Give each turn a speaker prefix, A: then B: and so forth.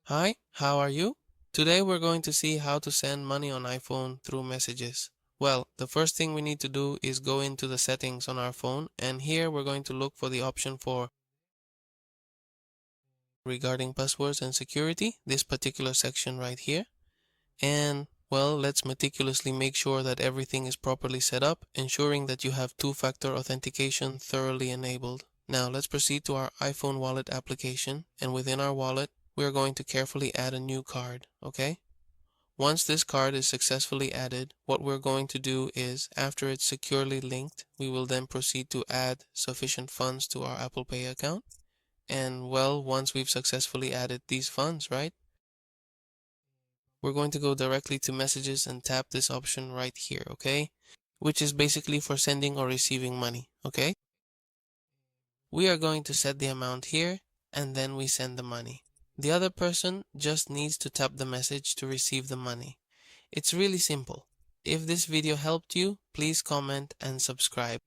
A: Hi, how are you? Today we're going to see how to send money on iPhone through messages. Well, the first thing we need to do is go into the settings on our phone, and here we're going to look for the option for regarding passwords and security, this particular section right here. And well, let's meticulously make sure that everything is properly set up, ensuring that you have two-factor authentication thoroughly enabled. Now let's proceed to our iPhone wallet application, and within our wallet, we are going to carefully add a new card, okay? Once this card is successfully added, what we're going to do is, after it's securely linked, we will then proceed to add sufficient funds to our Apple Pay account. And well, once we've successfully added these funds, right, we're going to go directly to messages and tap this option right here, okay? Which is basically for sending or receiving money, okay? We are going to set the amount here, and then we send the money. The other person just needs to tap the message to receive the money. It's really simple. If this video helped you, please comment and subscribe.